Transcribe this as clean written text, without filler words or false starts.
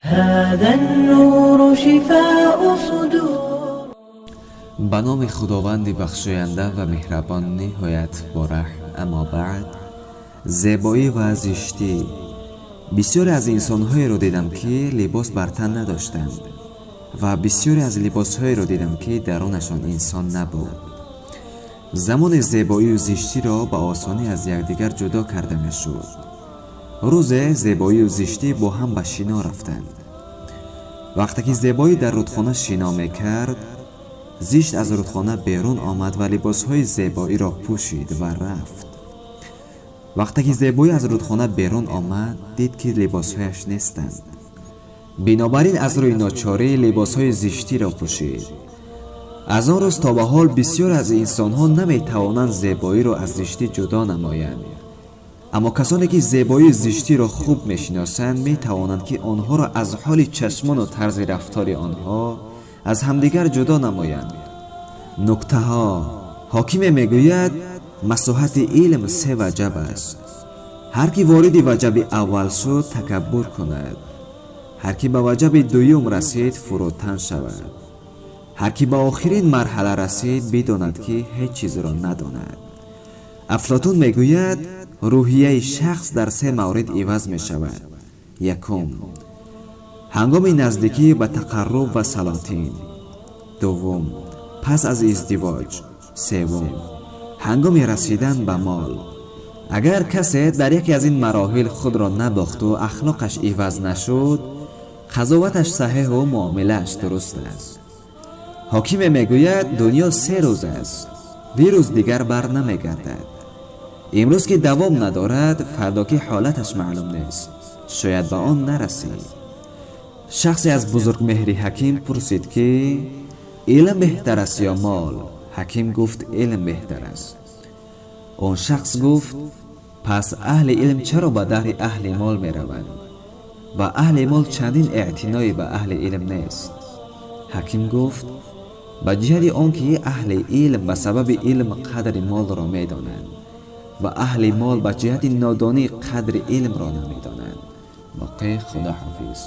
هذا النور شفاء صدور. به نام خداوند بخشاینده و مهربان نهایت بارح. اما بعد، زیبایی و زشتی. بسیاری از انسان‌هایی را دیدم که لباس بر تن نداشتند و بسیاری از لباس‌هایی را دیدم که درونشان انسان نبود. زمان زیبایی و زشتی را به آسانی از یکدیگر جدا کرده می‌شد. روز زیبایی و زشتی با هم به شنا رفتند. وقتی که زیبایی در رودخانه شنا می‌کرد، زشت از رودخانه بیرون آمد و لباس‌های زیبایی را پوشید و رفت. وقتی که زیبایی از رودخانه بیرون آمد، دید که لباس‌هایش نیستند. بنابراین از روی ناچاری لباس‌های زشتی را پوشید. از آن روز تا به حال بسیار از انسان‌ها نمی‌توانند زیبایی را از زشتی جدا نمایند. اما کسانی که زیبایی و زشتی را خوب می‌شناسند می‌توانند که آنها را از حال چشمان و طرز رفتار آنها از همدیگر جدا نمایند. نکته ها. حاکم میگوید مساحت علم 3 وجب است. هر کی وارد وجب اول شد تکبر کند. هر کی به وجب دوم رسید فروتن شود. هر کی به آخرین مرحله رسید بداند که هیچ چیز را نداند. افلاطون میگوید روحیه شخص در 3 مورد عوض می شود. یکم، هنگام نزدیکی به تقرب و سلاطین. دوم، پس از ازدواج. سوم، هنگام رسیدن به مال. اگر کسی در یکی از این مراحل خود را نباخت و اخلاقش عوض نشد، قضاوتش صحیح و معامله‌اش درست است. حاکم میگوید دنیا 3 روز است، 2 روز دیگر بر نمیگردد. امروز که دوام ندارد، فردا که حالتش معلوم نیست، شاید به آن نرسید. شخصی از بزرگ مهری حکیم پرسید که علم بهتر است یا مال؟ حکیم گفت علم بهتر است. آن شخص گفت پس اهل علم چرا به در اهل مال می روند و اهل مال چندین اعتنایی به اهل علم نیست؟ حکیم گفت به جهت آنکه اهل علم به سبب علم قدر مال را می دانند و اهل مال به جهت نادانی قدر علم را نمی دانند. باقی خدا حافظ.